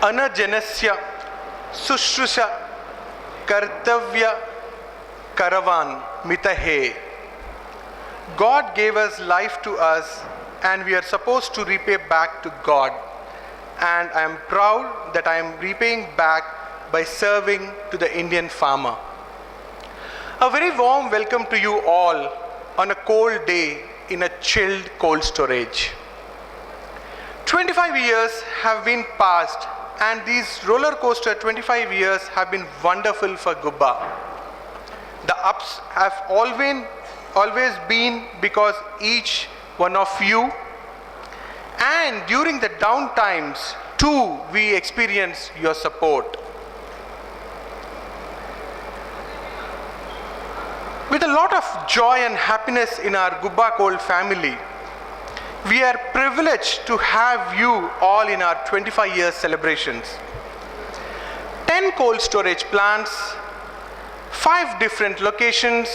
अनजनस्य शुश्रूषा कर्तव्य karavan mitahe. God gave us life to us and we are supposed to repay back to God. And I am proud that I am repaying back by serving to the Indian farmer. A very warm welcome to you all on a cold day in a chilled cold storage. 25 years have been passed and these roller coaster 25 years have been wonderful for Gubba. The ups have always been because each one of you, and during the down times too we experience your support. With a lot of joy and happiness in our Gubba Cold family, we are privileged to have you all in our 25-year celebrations. 10 cold storage plants, 5 different locations,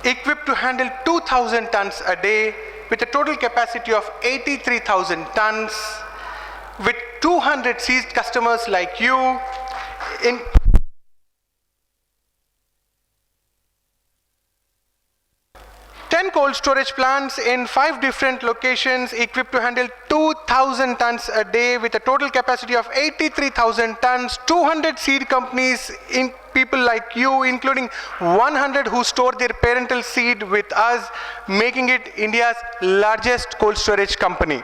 equipped to handle 2,000 tons a day with a total capacity of 83,000 tons, with 200 seized customers like you, in 10 cold storage plants in 5 different locations equipped to handle 2,000 tons a day with a total capacity of 83,000 tons, 200 seed companies, in people like you, including 100 who store their parental seed with us, making it India's largest cold storage company.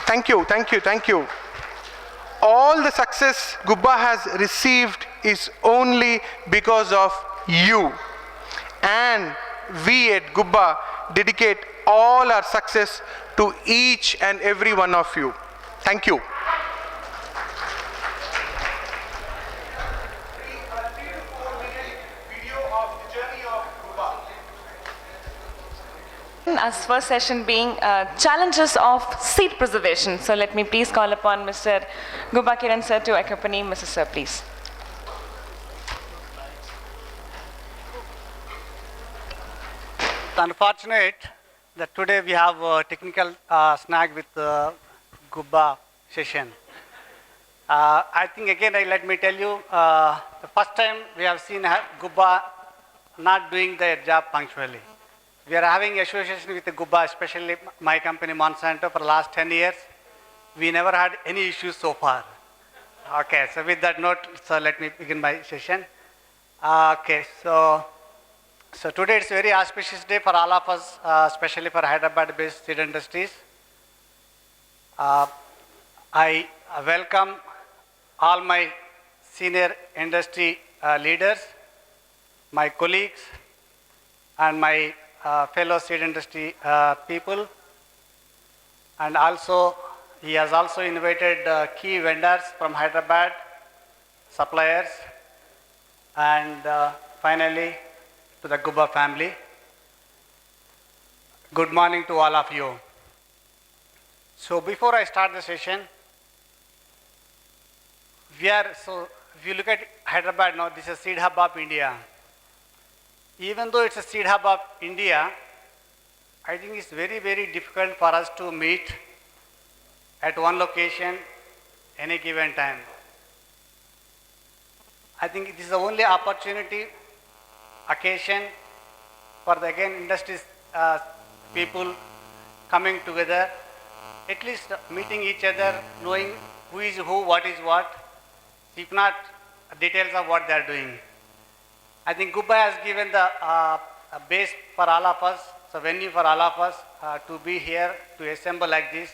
Thank you, thank you, thank you. All the success Gubba has received is only because of you. And we at Gubba dedicate all our success to each and every one of you. Thank you. As first session being challenges of seed preservation. So let me please call upon Mr. Gubba Kiran sir to accompany Mrs. Sir, please. Unfortunate that today we have a technical snag with the Gubba session. I think again let me tell you, the first time we have seen Gubba not doing their job punctually. We are having association with the Gubba, especially my company Monsanto, for the last 10 years. We never had any issues so far. Okay, so with that note, so let me begin my session. Okay, so today it's a very auspicious day for all of us, especially for Hyderabad-based seed industries. I welcome all my senior industry leaders, my colleagues, and my fellow seed industry people. And also, he has also invited key vendors from Hyderabad, suppliers, and finally, to the Gubba family. Good morning to all of you. So before I start the session, if you look at Hyderabad now, this is a seed hub of India. Even though it's a seed hub of India, I think it's very, very difficult for us to meet at one location any given time. I think this is the only occasion for the industries people coming together, at least meeting each other, knowing who is who, what is what, if not details of what they are doing. I think Gubba has given the base for all of us, so venue for all of us to be here, to assemble like this.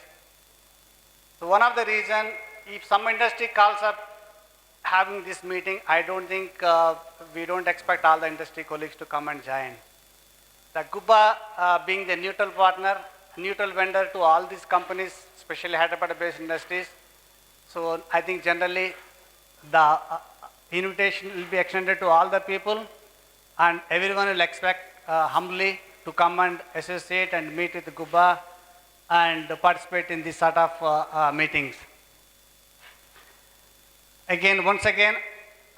So one of the reasons, if some industry calls up having this meeting, I don't think we don't expect all the industry colleagues to come and join. The Gubba being the neutral partner, neutral vendor to all these companies, especially Hyderabad-based industries. So I think generally the invitation will be extended to all the people, and everyone will expect humbly to come and associate and meet with Gubba and participate in this sort of meetings. Once again,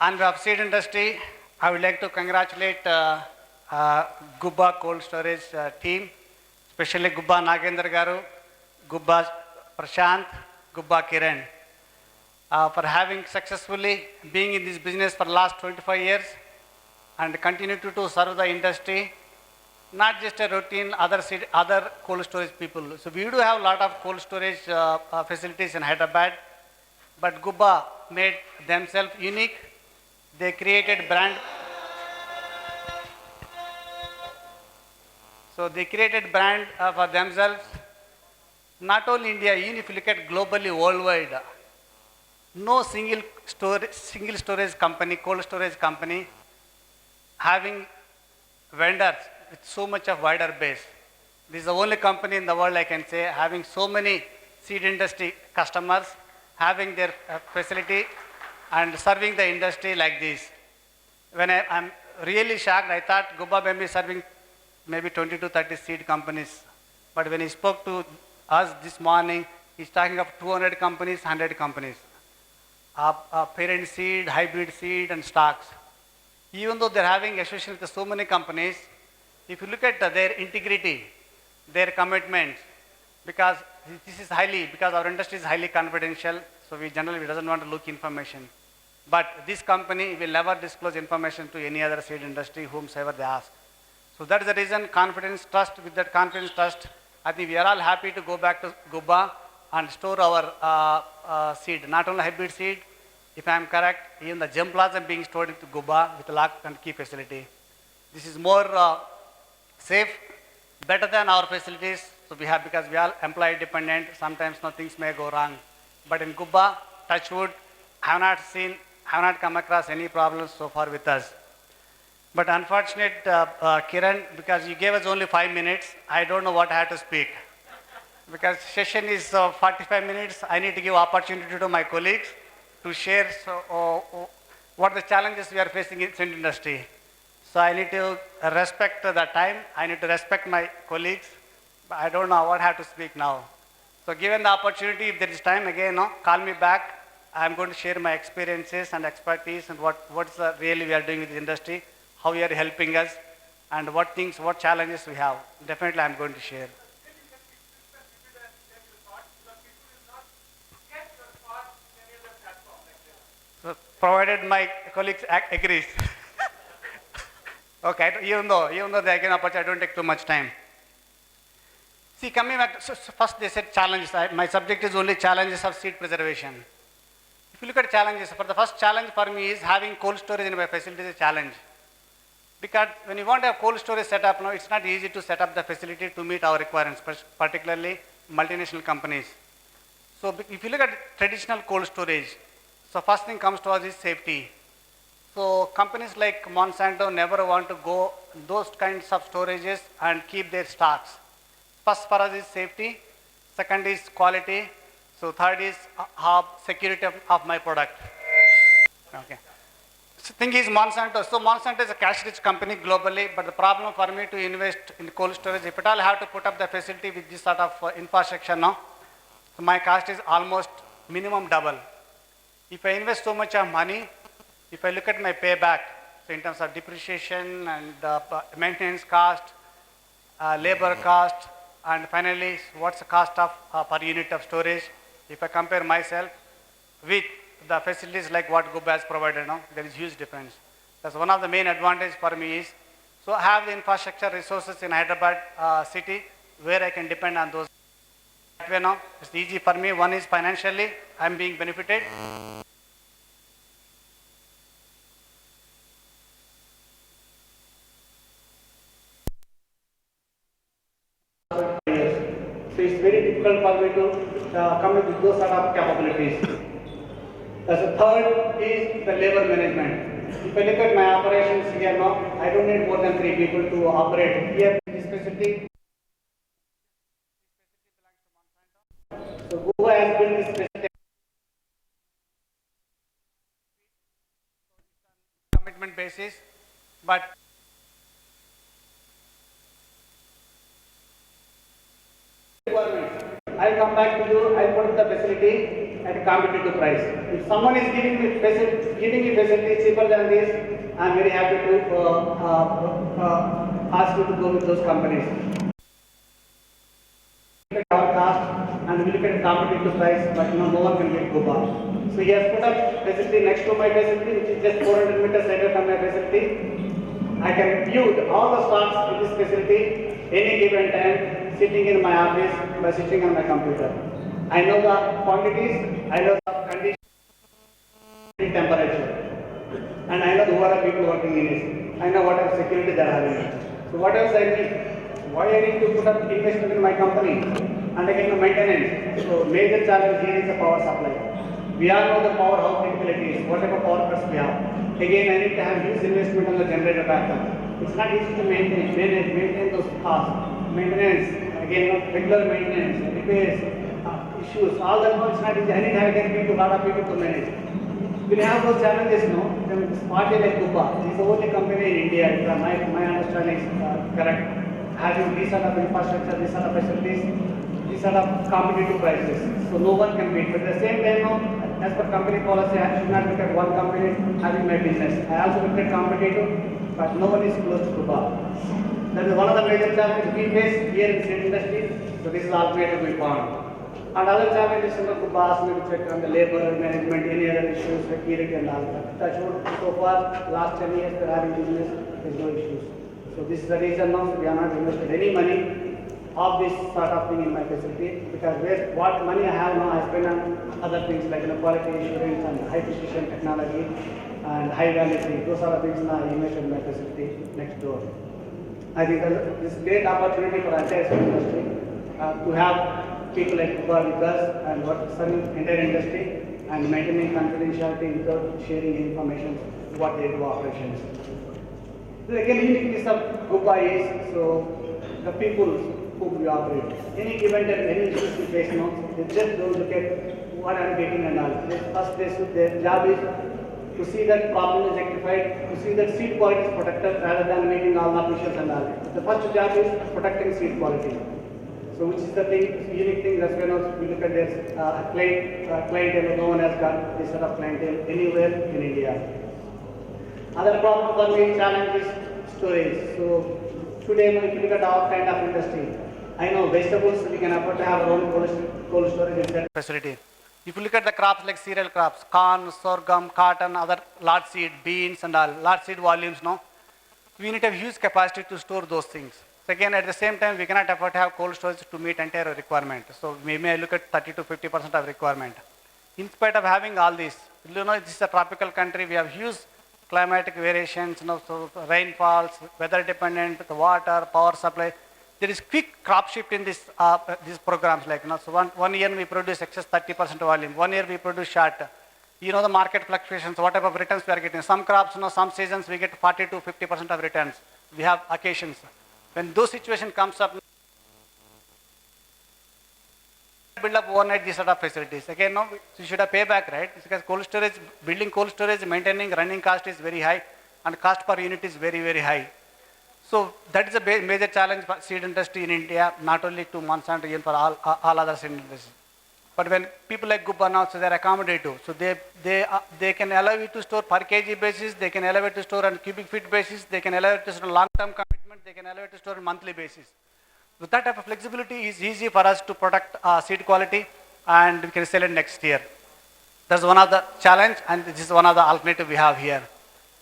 on behalf of seed industry, I would like to congratulate Gubba cold storage team, especially Gubba Nagendra Garu, Gubba Prashant, Gubba Kiran, for having successfully being in this business for last 25 years and continue to serve the industry, not just a routine other cold storage people. So we do have a lot of cold storage facilities in Hyderabad, but Gubba made themselves unique. They created brand. So they created brand for themselves. Not only India, even if you look at globally, worldwide, no single storage company, cold storage company, having vendors with so much of wider base. This is the only company in the world I can say having so many seed industry customers, having their facility and serving the industry like this. When I'm really shocked, I thought Gubba may be serving maybe 20 to 30 seed companies. But when he spoke to us this morning, he's talking of 200 companies, 100 companies. Parent seed, hybrid seed and stocks. Even though they're having association with so many companies, if you look at their integrity, their commitments, because our industry is highly confidential, so we generally doesn't want to look information. But this company will never disclose information to any other seed industry whomsoever they ask. So that is the reason confidence, trust, with that confidence, trust, I think we are all happy to go back to Gubba and store our seed, not only hybrid seed, if I am correct, even the germplasm being stored into Gubba with a lock and key facility. This is more safe, better than our facilities. So we have, because we are employee dependent, sometimes things may go wrong. But in Gubba, touch wood, have not come across any problems so far with us. But unfortunate, Kiran, because you gave us only 5 minutes, I don't know what I have to speak. Because session is 45 minutes, I need to give opportunity to my colleagues to share what the challenges we are facing in seed industry. So I need to respect the time, I need to respect my colleagues, but I don't know what I have to speak now. So given the opportunity, if there is time again, call me back. I'm going to share my experiences and expertise and what's really we are doing with the industry, how we are helping us, and what challenges we have. Definitely I'm going to share. So provided my colleagues agrees. Okay, even though they again opportunity, I don't take too much time. See, coming back, so first they said challenges. My subject is only challenges of seed preservation. If you look at challenges, for the first challenge for me is having cold storage in my facility is a challenge. Because when you want to have cold storage set up, it's not easy to set up the facility to meet our requirements, particularly multinational companies. So if you look at traditional cold storage, so first thing comes to us is safety. So companies like Monsanto never want to go those kinds of storages and keep their stocks. First for us is safety, second is quality, so third is security of my product. Okay. So thing is Monsanto. So Monsanto is a cash-rich company globally, but the problem for me to invest in cold storage, if at all I have to put up the facility with this sort of infrastructure now, so my cost is almost minimum double. If I invest so much of money, if I look at my payback, so in terms of depreciation and maintenance cost, labor cost, and finally, what's the cost of per unit of storage? If I compare myself with the facilities like what Gubba has provided now, there is huge difference. That's one of the main advantages for me is, so I have the infrastructure resources in Hyderabad city where I can depend on those. That way now, it's easy for me. One is financially, I'm being benefited. So it's very difficult for me to come up with those sort of capabilities. As a third is the labor management. If I look at my operations here now, I don't need more than 3 people to operate. Here in this facility, so Gubba has built this facility commitment basis, but I'll come back to you, I'll put the facility at a competitive price. If someone is giving me facility cheaper than this, I'm very happy to ask you to go with those companies. Our cost and we look at competitive price, but no one can get gubba. So he has put up facility next to my facility, which is just 400 meters away from my facility. I can view all the stocks in this facility any given time, sitting in my office by sitting on my computer. I know the quantities, I know the condition, temperature, and I know who are the people working in it. I know what are security they are having. So what else I need? Why I need to put up investment in my company and again the maintenance. So major challenge here is the power supply. We all know the power, how critical it is, whatever power cuts we have. Again, I need to have huge investment on the generator backup. It's not easy to maintain those costs. Maintenance, again, regular maintenance, repairs, issues, all that much not easy. I need to have a lot of people to manage. We have those challenges, no? Then this party like gubba is the only company in India, if my understanding is correct, having these sort of infrastructure, these sort of facilities, these sort of competitive prices. So no one can beat. But at the same time, no, as per company policy, I should not look at one company having my business. I also look at competitive, but no one is close to gubba. That is one of the major challenges we face here in the steel industry. So this is alternative we found. And other challenges in the gubba asked me to check on the labor management, any other issues, security and all that. Touch wood, so far, last 10 years they are having business, there is no issues. So this is the reason now we are not invested any money of this sort of thing in my facility, because what money I have now I spend on other things like quality assurance and high precision technology and high value things. Those are the things now I invested in my facility next door. I think this is a great opportunity for entire steel industry to have people like gubba with us and work serving entire industry and maintaining confidentiality without sharing information what they do operations. So again, uniqueness of gubba is so the people whom we operate. Any given time, any issues we face now, they just don't look at what I'm getting and all. First, their job is to see that problem is rectified, to see that seed quality is protected rather than meeting all the officials and all. The first job is protecting seed quality. So which is the thing, unique thing, that's when we look at this clientele, no one has got this sort of clientele anywhere in India. Other problem for me, challenge is storage. So today, if you look at our kind of industry, I know vegetables, we can afford to have our own cold storage in facility. If you look at the crops like cereal crops, corn, sorghum, cotton, other large seed, beans and all, large seed volumes, no, we need to have huge capacity to store those things. So again, at the same time, we cannot afford to have cold storage to meet entire requirement. So we may look at 30 to 50% of requirement. In spite of having all this, you know, this is a tropical country. We have huge climatic variations, you know, so rainfalls, weather dependent, the water, power supply. There is quick crop shift in this, these programs. Like, you know, so one year we produce excess 30% volume. 1 year we produce short. You know the market fluctuations, what type of returns we are getting. Some crops, you know, some seasons we get 40 to 50% of returns. We have occasions. When those situation comes up, build up overnight these sort of facilities. Again, no, you should have payback, right? It's because cold storage, building cold storage, maintaining running cost is very high, and cost per unit is very, very high. So that is a major challenge for seed industry in India, not only to Monsanto, even for all other seed industries. But when people like gubba now, so they are accommodative. So they can allow you to store per kg basis, they can allow you to store on cubic feet basis, they can allow you to store on long-term commitment, they can allow you to store on monthly basis. So that type of flexibility is easy for us to protect seed quality, and we can sell it next year. That's one of the challenge, and this is one of the alternative we have here.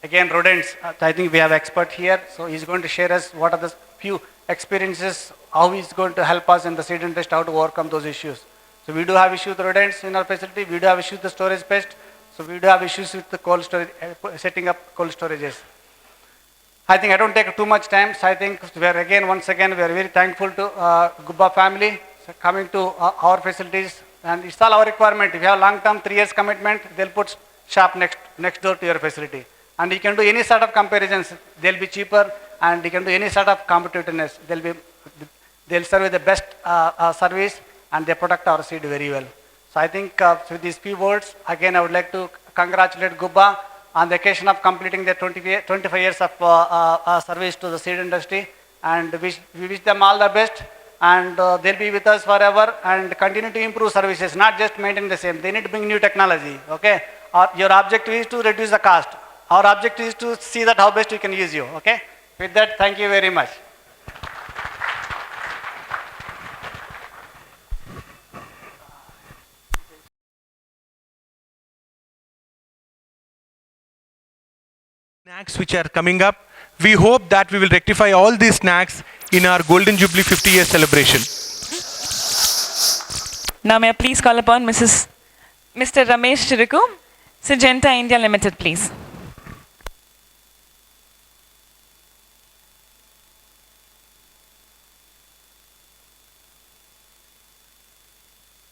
Again, rodents, I think we have expert here, so he's going to share us what are the few experiences, how he's going to help us in the seed industry, how to overcome those issues. So we do have issues with rodents in our facility, we do have issues with the storage pest, so we do have issues with the cold storage, setting up cold storages. I think I don't take too much time, so I think we are again, once again, we are very thankful to gubba family coming to our facilities, and it's all our requirement. If you have long-term 3 years commitment, they'll put shop next door to your facility. And you can do any sort of comparisons, they'll be cheaper, and you can do any sort of competitiveness. They'll serve the best service, and they protect our seed very well. So I think with these few words, again, I would like to congratulate gubba on the occasion of completing their 25 years of service to the seed industry, and we wish them all the best, and they'll be with us forever and continue to improve services, not just maintain the same. They need to bring new technology, okay? Your objective is to reduce the cost. Our objective is to see that how best we can use you, okay? With that, thank you very much. Snacks which are coming up. We hope that we will rectify all these snacks in our Golden Jubilee 50-year celebration. Now may I please call upon Mr. Ramesh Chiruku, Syngenta India Limited, please.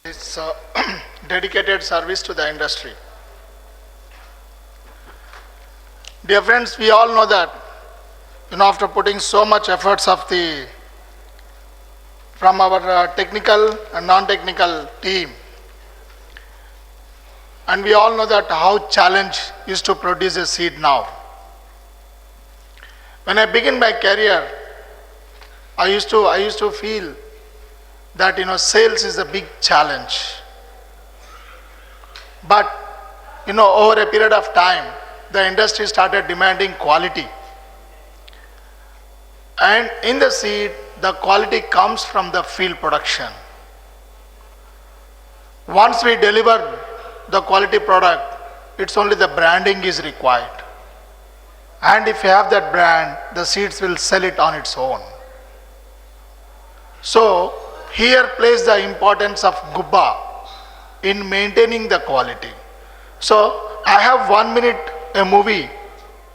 It's dedicated service to the industry. Dear friends, we all know that, after putting so much efforts from our technical and non-technical team, and we all know that how challenge is to produce a seed now. When I began my career, I used to feel that sales is a big challenge. But over a period of time, the industry started demanding quality. And in the seed, the quality comes from the field production. Once we deliver the quality product, it's only the branding is required. And if you have that brand, the seeds will sell it on its own. So here plays the importance of gubba in maintaining the quality. So I have 1 minute a movie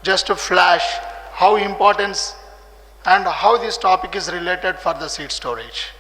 just to flash how important and how this topic is related for the seed storage.